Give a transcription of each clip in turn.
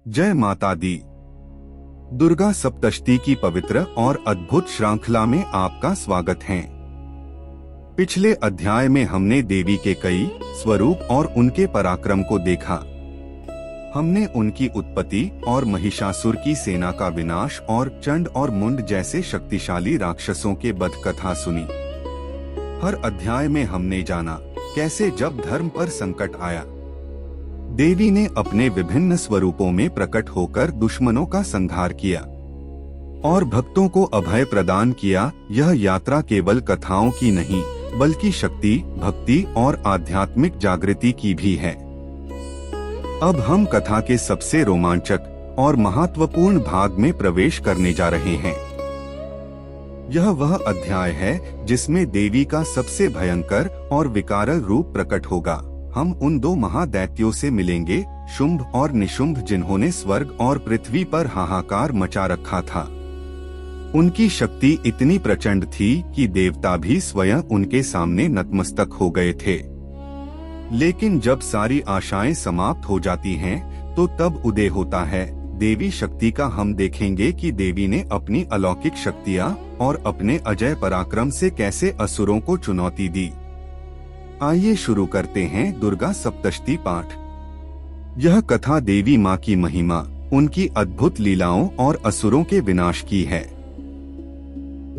जय माता दी। दुर्गा सप्तशती की पवित्र और अद्भुत श्रृंखला में आपका स्वागत है। पिछले अध्याय में हमने देवी के कई स्वरूप और उनके पराक्रम को देखा। हमने उनकी उत्पत्ति और महिषासुर की सेना का विनाश और चंड और मुंड जैसे शक्तिशाली राक्षसों के वध कथा सुनी। हर अध्याय में हमने जाना कैसे जब धर्म पर संकट आया, देवी ने अपने विभिन्न स्वरूपों में प्रकट होकर दुश्मनों का संहार किया और भक्तों को अभय प्रदान किया। यह यात्रा केवल कथाओं की नहीं, बल्कि शक्ति, भक्ति और आध्यात्मिक जागृति की भी है। अब हम कथा के सबसे रोमांचक और महत्वपूर्ण भाग में प्रवेश करने जा रहे हैं। यह वह अध्याय है जिसमें देवी का सबसे भयंकर और विकराल रूप प्रकट होगा। हम उन दो महादैत्यों से मिलेंगे, शुंभ और निशुंभ, जिन्होंने स्वर्ग और पृथ्वी पर हाहाकार मचा रखा था। उनकी शक्ति इतनी प्रचंड थी कि देवता भी स्वयं उनके सामने नतमस्तक हो गए थे। लेकिन जब सारी आशाएं समाप्त हो जाती हैं, तो तब उदय होता है देवी शक्ति का। हम देखेंगे कि देवी ने अपनी अलौकिक शक्तियां और अपने अजय पराक्रम से कैसे असुरों को चुनौती दी। आइए शुरू करते हैं दुर्गा सप्तशती पाठ। यह कथा देवी माँ की महिमा, उनकी अद्भुत लीलाओं और असुरों के विनाश की है।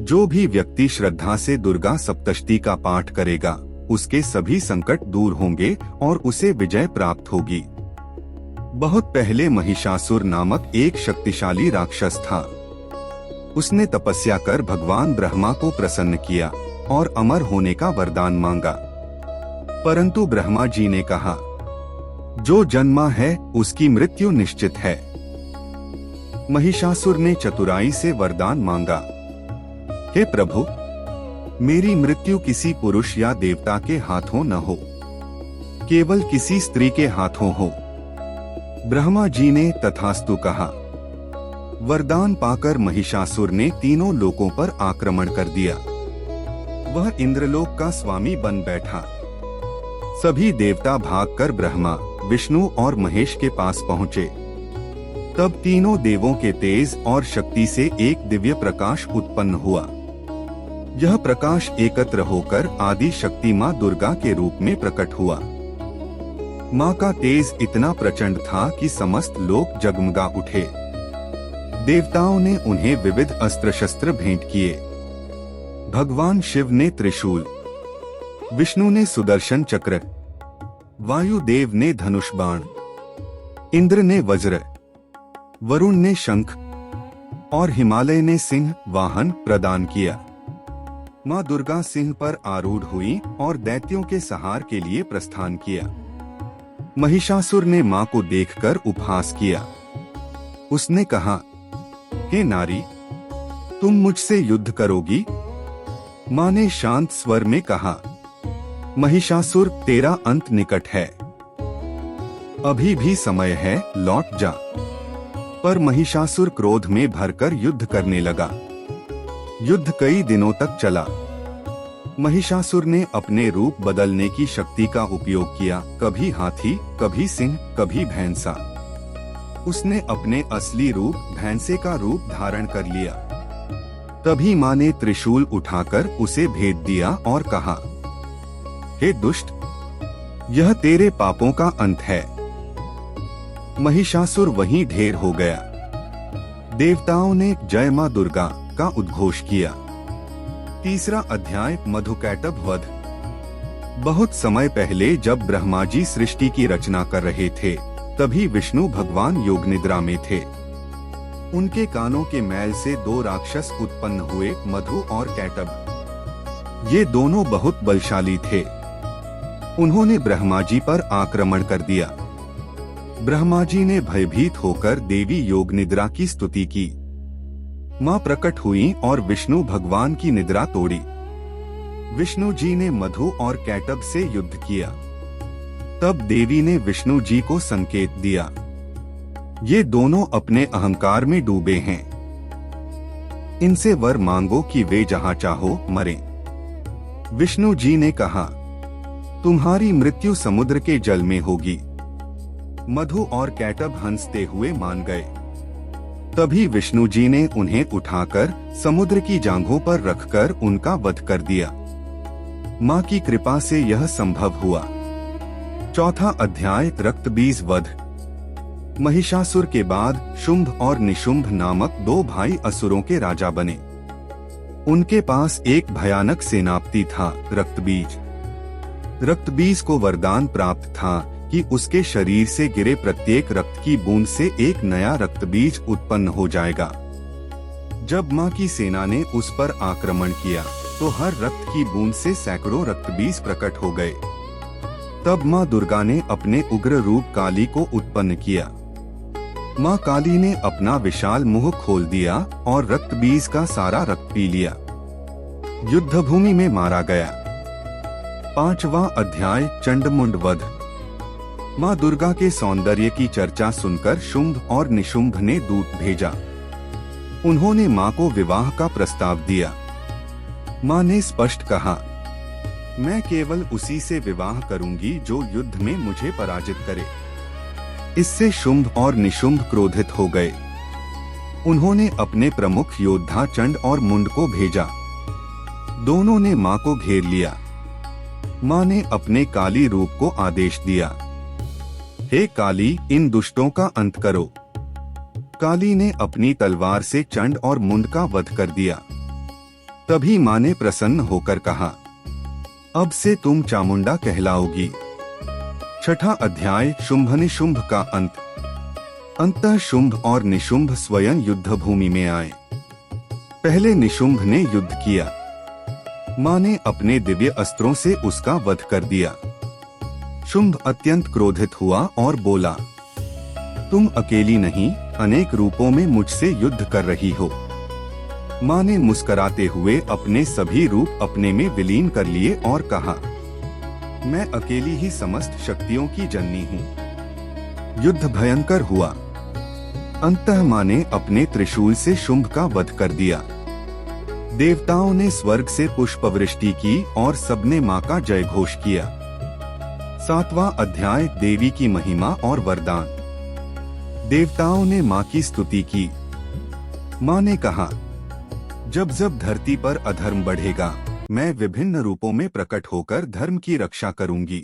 जो भी व्यक्ति श्रद्धा से दुर्गा सप्तशती का पाठ करेगा, उसके सभी संकट दूर होंगे और उसे विजय प्राप्त होगी। बहुत पहले महिषासुर नामक एक शक्तिशाली राक्षस था। उसने तपस्या कर भगवान ब्रह्मा को प्रसन्न किया और अमर होने का वरदान मांगा। परंतु ब्रह्मा जी ने कहा, जो जन्मा है उसकी मृत्यु निश्चित है। महिषासुर ने चतुराई से वरदान मांगा, हे प्रभु, मेरी मृत्यु किसी पुरुष या देवता के हाथों न हो, केवल किसी स्त्री के हाथों हो। ब्रह्मा जी ने तथास्तु कहा। वरदान पाकर महिषासुर ने तीनों लोकों पर आक्रमण कर दिया। वह इंद्रलोक का स्वामी बन बैठा। सभी देवता भागकर ब्रह्मा, विष्णु और महेश के पास पहुँचे। तब तीनों देवों के तेज और शक्ति से एक दिव्य प्रकाश उत्पन्न हुआ। यह प्रकाश एकत्र होकर आदि शक्ति माँ दुर्गा के रूप में प्रकट हुआ। माँ का तेज इतना प्रचंड था कि समस्त लोक जगमगा उठे। देवताओं ने उन्हें विविध अस्त्र शस्त्र भेंट किए। भगवान शिव ने त्रिशूल, विष्णु ने सुदर्शन चक्र, वायुदेव ने धनुष बाण, इंद्र ने वज्र, वरुण ने शंख और हिमालय ने सिंह वाहन प्रदान किया। माँ दुर्गा सिंह पर आरूढ़ हुई और दैत्यों के संहार के लिए प्रस्थान किया। महिषासुर ने माँ को देखकर उपहास किया। उसने कहा, हे नारी, तुम मुझसे युद्ध करोगी? माँ ने शांत स्वर में कहा, महिषासुर, तेरा अंत निकट है। अभी भी समय है, लौट जा। पर महिषासुर क्रोध में भरकर युद्ध करने लगा। युद्ध कई दिनों तक चला। महिषासुर ने अपने रूप बदलने की शक्ति का उपयोग किया, कभी हाथी, कभी सिंह, कभी भैंसा। उसने अपने असली रूप भैंसे का रूप धारण कर लिया। तभी माँ ने त्रिशूल उठाकर उसे भेद दिया और कहा, हे दुष्ट, यह तेरे पापों का अंत है। महिषासुर वहीं ढेर हो गया। देवताओं ने जय मां दुर्गा का उद्घोष किया। तीसरा अध्याय, मधुकैटभ वध। बहुत समय पहले जब ब्रह्मा जी सृष्टि की रचना कर रहे थे, तभी विष्णु भगवान योग निद्रा में थे। उनके कानों के मैल से दो राक्षस उत्पन्न हुए, मधु और कैटभ। ये दोनों बहुत बलशाली थे। उन्होंने ब्रह्मा जी पर आक्रमण कर दिया। ब्रह्मा जी ने भयभीत होकर देवी योग निद्रा की स्तुति की। माँ प्रकट हुई और विष्णु भगवान की निद्रा तोड़ी। विष्णु जी ने मधु और कैटभ से युद्ध किया। तब देवी ने विष्णु जी को संकेत दिया, ये दोनों अपने अहंकार में डूबे हैं। इनसे वर मांगो कि वे जहाँ चाहो मरें। विष्णु जी ने कहा, तुम्हारी मृत्यु समुद्र के जल में होगी। मधु और कैटब हंसते हुए मान गए। तभी विष्णु जी ने उन्हें उठाकर समुद्र की जांघों पर रखकर उनका वध कर दिया। मां की कृपा से यह संभव हुआ। चौथा अध्याय, रक्तबीज वध। महिषासुर के बाद शुंभ और निशुंभ नामक दो भाई असुरों के राजा बने। उनके पास एक भयानक सेनापति था, रक्तबीज। रक्तबीज को वरदान प्राप्त था कि उसके शरीर से गिरे प्रत्येक रक्त की बूंद से एक नया रक्तबीज उत्पन्न हो जाएगा। जब मां की सेना ने उस पर आक्रमण किया तो हर रक्त की बूंद से सैकड़ों रक्तबीज प्रकट हो गए। तब मां दुर्गा ने अपने उग्र रूप काली को उत्पन्न किया। मां काली ने अपना विशाल मुंह खोल दिया और रक्तबीज का सारा रक्त पी लिया। युद्धभूमि में मारा गया। पांचवा अध्याय, चंडमुंड वध। मां दुर्गा के सौंदर्य की चर्चा सुनकर शुंभ और निशुंभ ने दूत भेजा। उन्होंने मां को विवाह का प्रस्ताव दिया। मां ने स्पष्ट कहा, मैं केवल उसी से विवाह करूंगी जो युद्ध में मुझे पराजित करे। इससे शुंभ और निशुंभ क्रोधित हो गए। उन्होंने अपने प्रमुख योद्धा चंड और मुंड को भेजा। दोनों ने मां को घेर लिया। मां ने अपने काली रूप को आदेश दिया, हे काली, इन दुष्टों का अंत करो। काली ने अपनी तलवार से चंड और मुंड का वध कर दिया। तभी मां ने प्रसन्न होकर कहा, अब से तुम चामुंडा कहलाओगी। छठा अध्याय, शुंभ निशुंभ का अंत। अंततः शुंभ और निशुंभ स्वयं युद्ध भूमि में आए। पहले निशुंभ ने युद्ध किया। मां ने अपने दिव्य अस्त्रों से उसका वध कर दिया। शुंभ अत्यंत क्रोधित हुआ और बोला, तुम अकेली नहीं, अनेक रूपों में मुझसे युद्ध कर रही हो। मां ने मुस्कुराते हुए अपने सभी रूप अपने में विलीन कर लिए और कहा, मैं अकेली ही समस्त शक्तियों की जननी हूँ। युद्ध भयंकर हुआ। अंततः मां ने अपने त्रिशूल से शुंभ का वध कर दिया। देवताओं ने स्वर्ग से पुष्पवृष्टि की और सबने मां का जय घोष किया। सातवां अध्याय, देवी की महिमा और वरदान। देवताओं ने मां की स्तुति की। मां ने कहा, जब जब धरती पर अधर्म बढ़ेगा, मैं विभिन्न रूपों में प्रकट होकर धर्म की रक्षा करूंगी।